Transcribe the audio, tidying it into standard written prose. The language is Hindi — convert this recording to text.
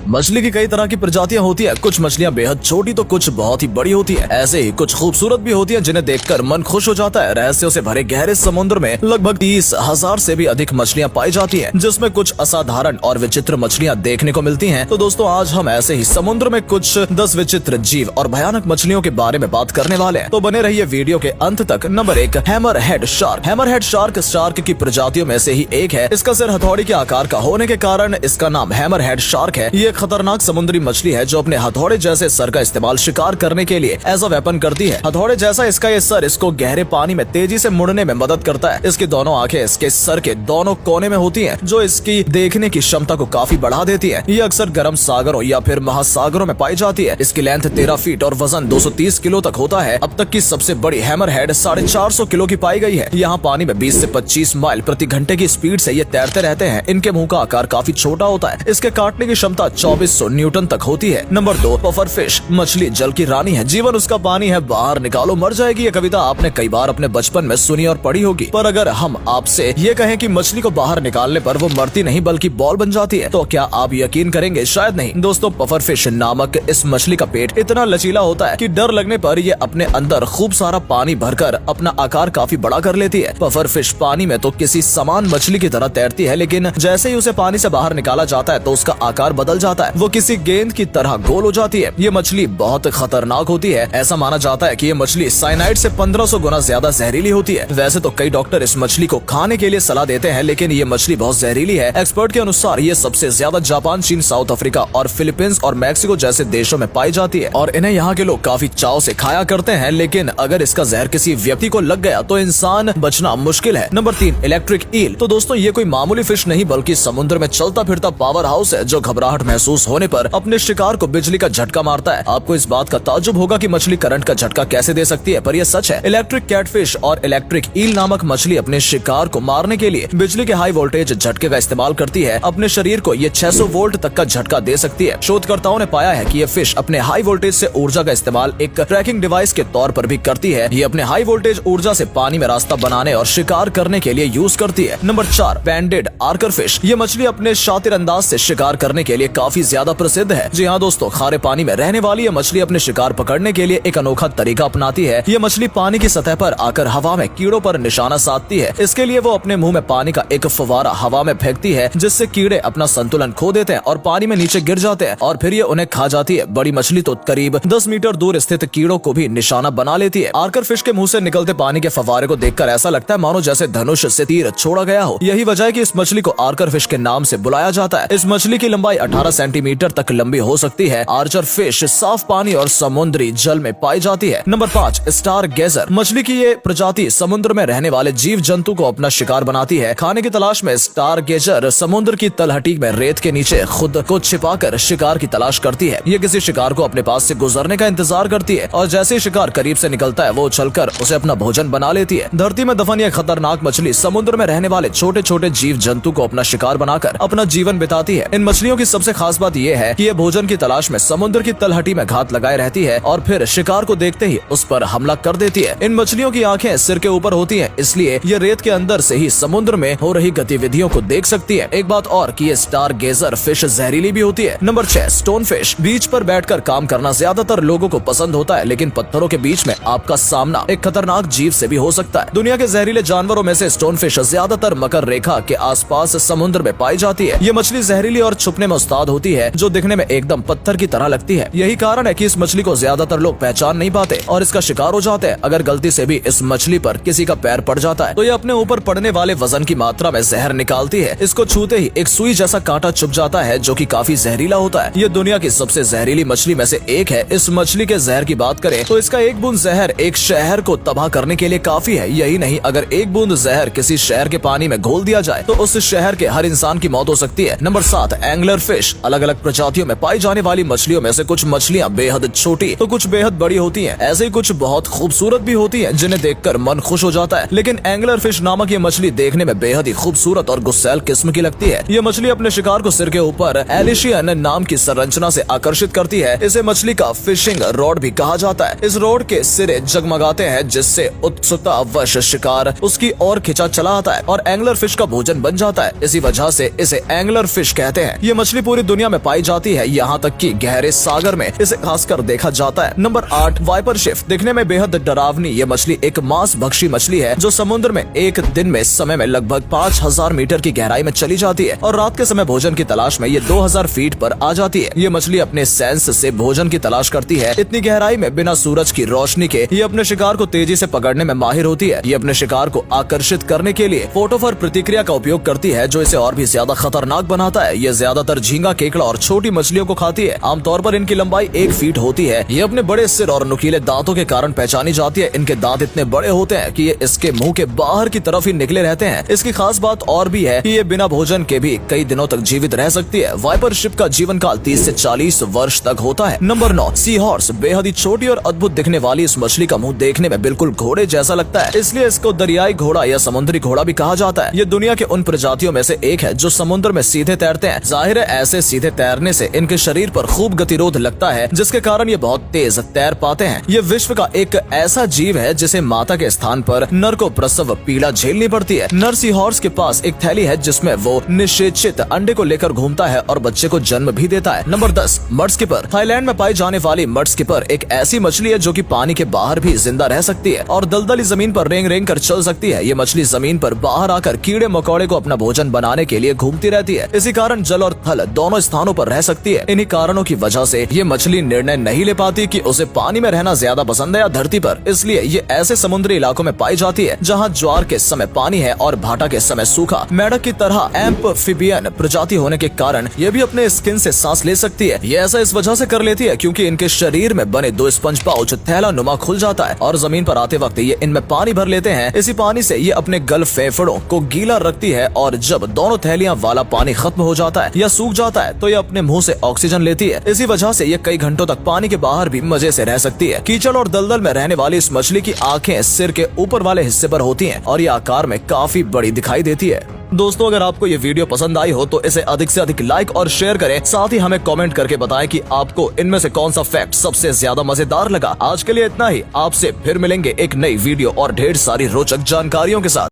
मछली की कई तरह की प्रजातियां होती है। कुछ मछलियां बेहद छोटी तो कुछ बहुत ही बड़ी होती है। ऐसे ही कुछ खूबसूरत भी होती है जिन्हें देखकर मन खुश हो जाता है। रहस्यों से भरे गहरे समुद्र में लगभग 30,000 से भी अधिक मछलियां पाई जाती हैं, जिसमें कुछ असाधारण और विचित्र मछलियां देखने को मिलती हैं। तो दोस्तों आज हम ऐसे ही समुद्र में कुछ 10 विचित्र जीव और भयानक मछलियों के बारे में बात करने वाले हैं। तो बने रहिए वीडियो के अंत तक। Number 1, hammerhead shark. Hammerhead shark की प्रजातियों में से ही एक है। इसका सिर हथौड़ी के आकार का होने के कारण इसका नाम हैमरहेड शार्क है। ये खतरनाक समुद्री मछली है जो अपने हथौड़े जैसे सर का इस्तेमाल शिकार करने के लिए एज अ वेपन करती है। हथौड़े जैसा इसका ये सर इसको गहरे पानी में तेजी से मुड़ने में मदद करता है। इसकी दोनों आंखें इसके सर के दोनों कोने में होती हैं, जो इसकी देखने की क्षमता को काफी बढ़ा देती है। ये अक्सर गर्म सागरों या फिर महासागरों में पाई जाती है। इसकी लेंथ 13 फीट और वजन 230 किलो तक होता है। अब तक की सबसे बड़ी हैमरहेड 450 किलो की पाई गई है। यहाँ पानी में 20 से 25 माइल प्रति घंटे की स्पीड से ये तैरते रहते हैं। इनके मुंह का आकार काफी छोटा होता है। इसके काटने की क्षमता 2400 न्यूटन तक होती है। Number 2, puffer fish. मछली जल की रानी है, जीवन उसका पानी है, बाहर निकालो मर जाएगी। ये कविता आपने कई बार अपने बचपन में सुनी और पढ़ी होगी। पर अगर हम आपसे ये कहें कि मछली को बाहर निकालने पर वो मरती नहीं बल्कि बॉल बन जाती है, तो क्या आप यकीन करेंगे? शायद नहीं। दोस्तों पफर फिश नामक इस मछली का पेट इतना लचीला होता है कि डर लगने पर ये अपने अंदर खूब सारा पानी भरकर अपना आकार काफी बड़ा कर लेती है। पफर फिश पानी में तो किसी समान मछली की तरह तैरती है, लेकिन जैसे ही उसे पानी से बाहर निकाला जाता है तो उसका आकार बदल जाता है। वो किसी गेंद की तरह गोल हो जाती है। ये मछली बहुत खतरनाक होती है। ऐसा माना जाता है कि ये मछली साइनाइड से 1500 गुना ज्यादा जहरीली होती है। वैसे तो कई डॉक्टर इस मछली को खाने के लिए सलाह देते हैं, लेकिन ये मछली बहुत जहरीली है। एक्सपर्ट के अनुसार ये सबसे ज्यादा जापान, चीन, साउथ अफ्रीका और फिलीपींस और मैक्सिको जैसे देशों में पाई जाती है और इन्हें यहाँ के लोग काफी चाव से खाया करते हैं। लेकिन अगर इसका जहर किसी व्यक्ति को लग गया तो इंसान बचना मुश्किल है। Number 3, electric eel. तो दोस्तों ये कोई मामूली फिश नहीं बल्कि समुद्र में चलता फिरता पावर हाउस है, जो घबराहट महसूस होने पर अपने शिकार को बिजली का झटका मारता है। आपको इस बात का ताज्जुब होगा कि मछली करंट का झटका कैसे दे सकती है, पर यह सच है। इलेक्ट्रिक कैटफिश और इलेक्ट्रिक ईल नामक मछली अपने शिकार को मारने के लिए बिजली के हाई वोल्टेज झटके का इस्तेमाल करती है। अपने शरीर को ये 600 वोल्ट तक का झटका दे सकती है। शोधकर्ताओं ने पाया है कि ये फिश अपने हाई वोल्टेज से ऊर्जा का इस्तेमाल एक ट्रैकिंग डिवाइस के तौर पर भी करती है। ये अपने हाई वोल्टेज ऊर्जा से पानी में रास्ता बनाने और शिकार करने के लिए यूज करती है। Number 4, banded archer fish. ये मछली अपने शातिर अंदाज से शिकार करने के लिए काफी ज्यादा प्रसिद्ध है। जी हाँ दोस्तों, खारे पानी में रहने वाली ये मछली अपने शिकार पकड़ने के लिए एक अनोखा तरीका अपनाती है। ये मछली पानी की सतह पर आकर हवा में कीड़ों पर निशाना साधती है। इसके लिए वो अपने मुंह में पानी का एक फव्वारा हवा में फेंकती है, जिससे कीड़े अपना संतुलन खो देते हैं और पानी में नीचे गिर जाते हैं और फिर ये उन्हें खा जाती है। बड़ी मछली तो करीब 10 मीटर दूर स्थित कीड़ों को भी निशाना बना लेती है। आर्कर फिश के मुंह से निकलते पानी के फव्वारे को देखकर ऐसा लगता है मानो जैसे धनुष से तीर छोड़ा गया हो। यही वजह है कि इस मछली को आर्कर फिश के नाम से बुलाया जाता है। इस मछली की लंबाई 18 सेंटीमीटर तक लंबी हो सकती है। आर्चर फिश साफ पानी और समुद्री जल में पाई जाती है। Number 5, star गेजर। मछली की ये प्रजाति समुद्र में रहने वाले जीव जंतु को अपना शिकार बनाती है। खाने की तलाश में स्टार गेजर समुद्र की तलहटी में रेत के नीचे खुद को छिपाकर शिकार की तलाश करती है। ये किसी शिकार को अपने पास से गुजरने का इंतजार करती है और जैसे ही शिकार करीब से निकलता है वो उछलकर उसे अपना भोजन बना लेती है। धरती में दफन यह खतरनाक मछली समुद्र में रहने वाले छोटे छोटे जीव जंतु को अपना शिकार बनाकर अपना जीवन बिताती है। इन मछलियों की सबसे खास बात यह है कि ये भोजन की तलाश में समुद्र की तलहटी में घात लगाए रहती है और फिर शिकार को देखते ही उस पर हमला कर देती है। इन मछलियों की आंखें सिर के ऊपर होती हैं, इसलिए ये रेत के अंदर से ही समुद्र में हो रही गतिविधियों को देख सकती है। एक बात और कि ये स्टार गेजर फिश जहरीली भी होती है। Number 6, stone fish. बीच पर बैठकर काम करना ज्यादातर लोगों को पसंद होता है, लेकिन पत्थरों के बीच में आपका सामना एक खतरनाक जीव से भी हो सकता है। दुनिया के जहरीले जानवरों में से स्टोन फिश ज्यादातर मकर रेखा के आसपास समुद्र में पाई जाती है। ये मछली जहरीली और छुपने में उस्ताद होती है, जो दिखने में एकदम पत्थर की तरह लगती है। यही कारण है कि इस मछली को ज्यादातर लोग पहचान नहीं पाते और इसका शिकार हो जाते हैं। अगर गलती से भी इस मछली पर किसी का पैर पड़ जाता है तो ये अपने ऊपर पड़ने वाले वजन की मात्रा में जहर निकालती है। इसको छूते ही एक सुई जैसा कांटा चुभ जाता है, जो कि काफी जहरीला होता है। ये दुनिया की सबसे जहरीली मछली में से एक है। इस मछली के जहर की बात करें तो इसका एक बूंद जहर एक शहर को तबाह करने के लिए काफी है। यही नहीं, अगर एक बूंद जहर किसी शहर के पानी में घोल दिया जाए तो उस शहर के हर इंसान की मौत हो सकती है। Number 7, angler fish. अलग अलग प्रजातियों में पाई जाने वाली मछलियों में से कुछ मछलियां बेहद छोटी तो कुछ बेहद बड़ी होती हैं। ऐसे ही कुछ बहुत खूबसूरत भी होती हैं, जिन्हें देखकर मन खुश हो जाता है। लेकिन एंगलर फिश नामक ये मछली देखने में बेहद ही खूबसूरत और गुस्सैल किस्म की लगती है। ये मछली अपने शिकार को सिर के ऊपर एलिशियन नाम की संरचना से आकर्षित करती है। इसे मछली का फिशिंग रॉड भी कहा जाता है। इस रॉड के सिरे जगमगाते हैं, जिससे उत्सुकतावश शिकार उसकी ओर खिंचा चला आता है और एंगलर फिश का भोजन बन जाता है। इसी वजह से इसे एंगलर फिश कहते हैं। ये मछली पूरी दुनिया में पाई जाती है, यहाँ तक कि गहरे सागर में इसे खासकर देखा जाता है। Number 8, viper shift. दिखने में बेहद डरावनी ये मछली एक मांस भक्षी मछली है जो समुद्र में एक दिन में समय में लगभग 5000 मीटर की गहराई में चली जाती है और रात के समय भोजन की तलाश में ये 2000 फीट पर आ जाती है। ये मछली अपने सेंस से भोजन की तलाश करती है। इतनी गहराई में बिना सूरज की रोशनी के ये अपने शिकार को तेजी से पकड़ने में माहिर होती है। ये अपने शिकार को आकर्षित करने के लिए फोटोफर प्रतिक्रिया का उपयोग करती है जो इसे और भी ज्यादा खतरनाक बनाता है। ये ज्यादातर झींगा, केकड़ा और छोटी मछलियों को खाती है। आमतौर पर इनकी लंबाई 1 फीट होती है। ये अपने बड़े सिर और नुकीले दांतों के कारण पहचानी जाती है। इनके दांत इतने बड़े होते हैं कि ये इसके मुंह के बाहर की तरफ ही निकले रहते हैं। इसकी खास बात और भी है कि ये बिना भोजन के भी कई दिनों तक जीवित रह सकती है। वाइपर शिप का जीवन काल 30 से 40 वर्ष तक होता है। Number 9, sea horse. बेहद ही छोटी और अद्भुत दिखने वाली इस मछली का मुंह देखने में बिल्कुल घोड़े जैसा लगता है, इसलिए इसको दरियाई घोड़ा या समुद्री घोड़ा भी कहा जाता है। ये दुनिया के उन प्रजातियों में से एक है जो समुद्र में सीधे तैरते हैं। जाहिर है ऐसे सीधे तैरने से इनके शरीर पर खूब गतिरोध लगता है जिसके कारण ये बहुत तेज तैर पाते हैं। ये विश्व का एक ऐसा जीव है जिसे माता के स्थान पर नर को प्रसव पीड़ा झेलनी पड़ती है। नर सी हॉर्स के पास एक थैली है जिसमें वो निषेचित अंडे को लेकर घूमता है और बच्चे को जन्म भी देता है। Number 10, mud skipper. थाईलैंड में पाई जाने वाली मड स्किपर एक ऐसी मछली है जो कि पानी के बाहर भी जिंदा रह सकती है और दलदली जमीन पर रेंग रेंग कर चल सकती है। ये मछली जमीन पर बाहर आकर कीड़े मकोड़े को अपना भोजन बनाने के लिए घूमती रहती है। इसी कारण जल और थल दोनों स्थानों पर रह सकती है। इन्हीं कारणों की वजह से ये मछली निर्णय नहीं ले पाती कि उसे पानी में रहना ज्यादा पसंद है या धरती पर, इसलिए ये ऐसे समुद्री इलाकों में पाई जाती है जहाँ ज्वार के समय पानी है और भाटा के समय सूखा। मेढक की तरह एम्फीबियन प्रजाति होने के कारण ये भी अपने स्किन से सांस ले सकती है। ये ऐसा इस वजह से कर लेती है क्योंकि इनके शरीर में बने 2 स्पंज पाउच थैला नुमा खुल जाता है और जमीन पर आते वक्त ये इनमें पानी भर लेते हैं। इसी पानी से ये अपने गल फेफड़ों को गीला रखती है और जब दोनों थैलियां वाला पानी खत्म हो जाता है या सूख जाता है तो ये अपने मुंह से ऑक्सीजन लेती है। इसी वजह से ये कई घंटों तक पानी के बाहर भी मजे से रह सकती है। कीचड़ और दलदल में रहने वाली इस मछली की आंखें सिर के ऊपर वाले हिस्से पर होती हैं और ये आकार में काफी बड़ी दिखाई देती है। दोस्तों, अगर आपको ये वीडियो पसंद आई हो तो इसे अधिक से अधिक लाइक और शेयर करें। साथ ही हमें कमेंट करके बताएं कि आपको इनमें से कौन सा फैक्ट सबसे ज्यादा मजेदार लगा। आज के लिए इतना ही। आपसे फिर मिलेंगे एक नई वीडियो और ढेर सारी रोचक जानकारियों के साथ।